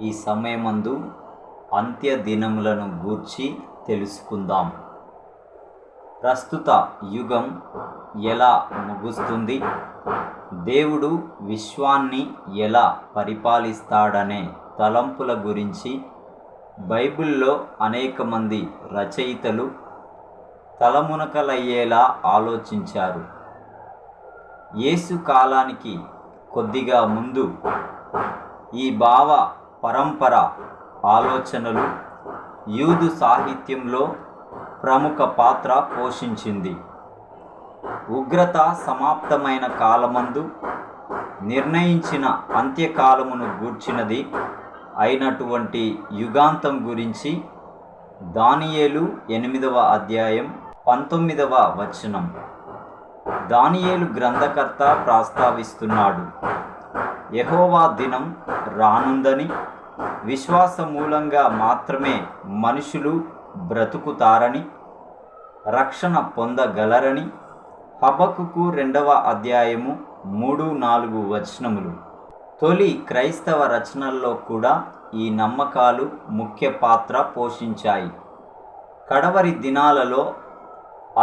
ఈ సమయమందు అంత్య దినములను గూర్చి తెలుసుకుందాం. ప్రస్తుత యుగం ఎలా ముగుస్తుంది, దేవుడు విశ్వాన్ని ఎలా పరిపాలిస్తాడనే తలంపుల గురించి బైబిల్లో అనేక మంది రచయితలు తలమునకలయ్యేలా ఆలోచించారు. యేసు కాలానికి కొద్దిగా ముందు ఈ భావ పరంపర ఆలోచనలు యూదు సాహిత్యంలో ప్రముఖ పాత్ర పోషించింది. ఉగ్రత సమాప్తమైన కాలమందు నిర్ణయించిన అంత్యకాలమును గూర్చినది అయినటువంటి యుగాంతం గురించి దానియేలు 8వ అధ్యాయం 19వ వచనం దానియేలు గ్రంథకర్త ప్రస్తావిస్తున్నాడు. యెహోవా దినం రానుందని, విశ్వాసమూలంగా మాత్రమే మనుషులు బ్రతుకుతారని, రక్షణ పొందగలరని హబక్కుకు 2వ అధ్యాయము 3-4 వచనములు. తొలి క్రైస్తవ రచనల్లో కూడా ఈ నమ్మకాలు ముఖ్య పాత్ర పోషించాయి. కడవరి దినాలలో,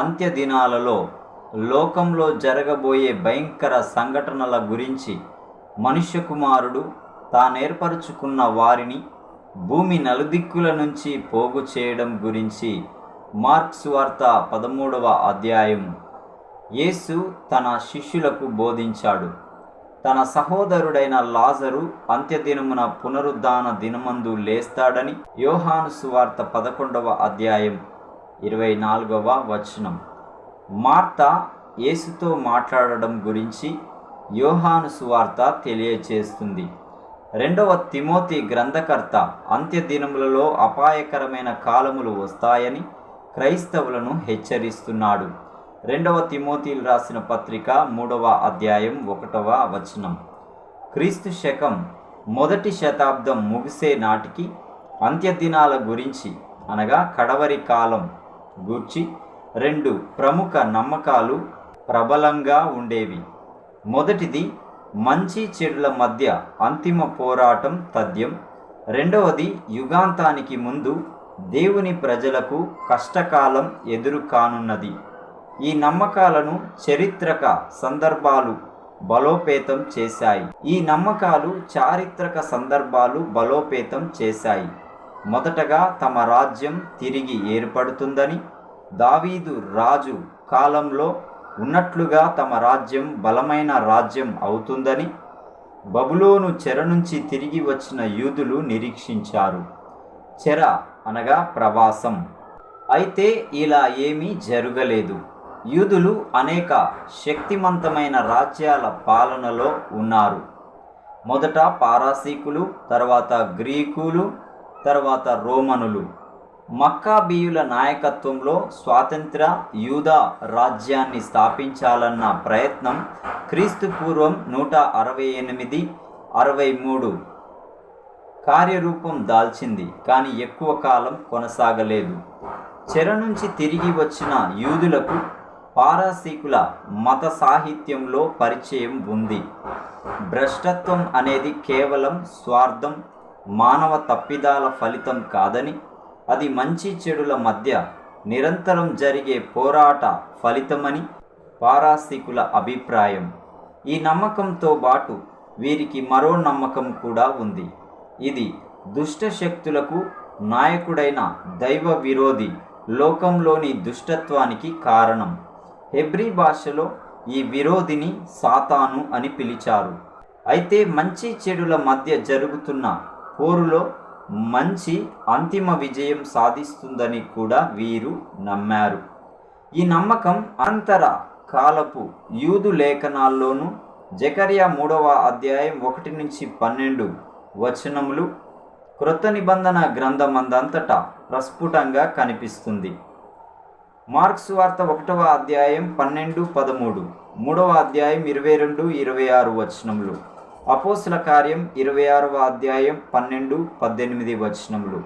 అంత్య దినాలలో లోకంలో జరగబోయే భయంకర సంఘటనల గురించి మనుష్య కుమారుడు తానేర్పరుచుకున్న వారిని భూమి నలుదిక్కుల నుంచి పోగు చేయడం గురించి మార్కు సువార్త 13వ అధ్యాయం యేసు తన శిష్యులకు బోధించాడు. తన సహోదరుడైన లాజరు అంత్యదినమున పునరుద్ధాన దినమందు లేస్తాడని యోహాను సువార్త 11వ అధ్యాయం 24వ వచనం. మార్త యేసుతో మాట్లాడడం గురించి యోహాను సువార్త తెలియచేస్తుంది. 2వ తిమోతి గ్రంథకర్త అంత్యదినములలో అపాయకరమైన కాలములు వస్తాయని క్రైస్తవులను హెచ్చరిస్తున్నాడు. 2వ తిమోతిలు రాసిన పత్రిక 3వ అధ్యాయం 1వ వచనం. క్రీస్తు శకం 1వ శతాబ్దం ముగిసే నాటికి అంత్యదినాల గురించి అనగా కడవరి కాలం గూర్చి 2 ప్రముఖ నమ్మకాలు ప్రబలంగా ఉండేవి. మొదటిది మంచి చెడుల మధ్య అంతిమ పోరాటం తథ్యం. రెండవది యుగాంతానికి ముందు దేవుని ప్రజలకు కష్టకాలం ఎదురు కానున్నది. ఈ నమ్మకాలను చారిత్రక సందర్భాలు బలోపేతం చేశాయి. మొదటగా తమ రాజ్యం తిరిగి ఏర్పడుతుందని, దావీదు రాజు కాలంలో ఉన్నట్లుగా తమ రాజ్యం బలమైన రాజ్యం అవుతుందని బబులోను చెర నుంచి తిరిగి వచ్చిన యూదులు నిరీక్షించారు. చెర అనగా ప్రవాసం. అయితే ఇలా ఏమీ జరగలేదు. యూదులు అనేక శక్తివంతమైన రాజ్యాల పాలనలో ఉన్నారు. మొదట పారసీకులు, తర్వాత గ్రీకులు, తర్వాత రోమనులు. మక్కాబీయుల నాయకత్వంలో స్వాతంత్ర యూదా రాజ్యాన్ని స్థాపించాలన్న ప్రయత్నం క్రీస్తుపూర్వం 168-63 కార్యరూపం దాల్చింది, కానీ ఎక్కువ కాలం కొనసాగలేదు. చెర నుంచి తిరిగి వచ్చిన యూదులకు పారసీకుల మత సాహిత్యంలో పరిచయం ఉంది. భ్రష్టత్వం అనేది కేవలం స్వార్థం, మానవ తప్పిదాల ఫలితం కాదని, అది మంచి చెడుల మధ్య నిరంతరం జరిగే పోరాట ఫలితమని పారసీకుల అభిప్రాయం. ఈ నమ్మకంతో పాటు వీరికి మరో నమ్మకం కూడా ఉంది. ఇది దుష్ట శక్తులకు నాయకుడైన దైవ విరోధి లోకంలోని దుష్టత్వానికి కారణం. హెబ్రీ భాషలో ఈ విరోధిని సాతాను అని పిలిచారు. అయితే మంచి చెడుల మధ్య జరుగుతున్న పోరులో మంచి అంతిమ విజయం సాధిస్తుందని కూడా వీరు నమ్మారు. ఈ నమ్మకం అనంతర కాలపు యూదు లేఖనాల్లోనూ జకర్యా 3వ అధ్యాయం 1-12 వచనములు, క్రొత్త నిబంధన గ్రంథమందంతటా ప్రస్ఫుటంగా కనిపిస్తుంది. మార్కు సువార్త 1వ అధ్యాయం 12-13, 3వ అధ్యాయం 22-26 వచనములు, అపోస్తుల కార్యం 26వ అధ్యాయం 12-18 వచనములు,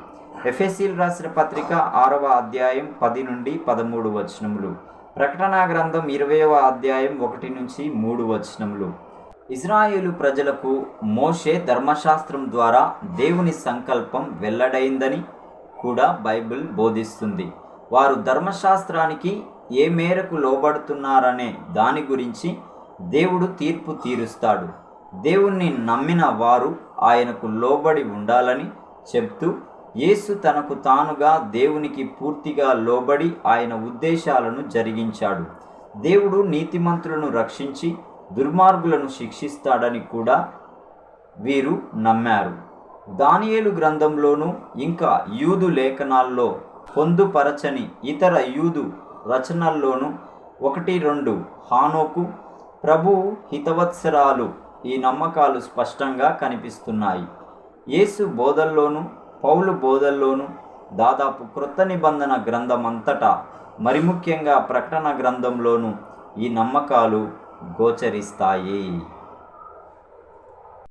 ఎఫెసీయులకు రాసిన పత్రిక 6వ అధ్యాయం 10-13 వచనములు, ప్రకటన గ్రంథం 20వ అధ్యాయం 1-3 వచనములు, ఇజ్రాయేలు ప్రజలకు మోషే ధర్మశాస్త్రం ద్వారా దేవుని సంకల్పం వెల్లడైందని కూడా బైబిల్ బోధిస్తుంది. వారు ధర్మశాస్త్రానికి ఏ మేరకు లోబడుతున్నారనే దాని గురించి దేవుడు తీర్పు తీరుస్తాడు. దేవుణ్ణి నమ్మిన వారు ఆయనకు లోబడి ఉండాలని చెప్తూ యేసు తనకు తానుగా దేవునికి పూర్తిగా లోబడి ఆయన ఉద్దేశాలను జరిగించాడు. దేవుడు నీతిమంతులను రక్షించి దుర్మార్గులను శిక్షిస్తాడని కూడా వీరు నమ్మారు. దానియేలు గ్రంథంలోనూ ఇంకా యూదు లేఖనాల్లో పొందుపరచని ఇతర యూదు రచనల్లోనూ 1-2 హానోకు, ప్రభువు హితవత్సరాలు ఈ నమ్మకాలు స్పష్టంగా కనిపిస్తున్నాయి. యేసు బోధల్లోనూ పౌలు బోధల్లోనూ దాదాపు క్రొత్త నిబంధన గ్రంథమంతటా మరి ముఖ్యంగా ప్రకటన గ్రంథంలోనూ ఈ నమ్మకాలు గోచరిస్తాయి.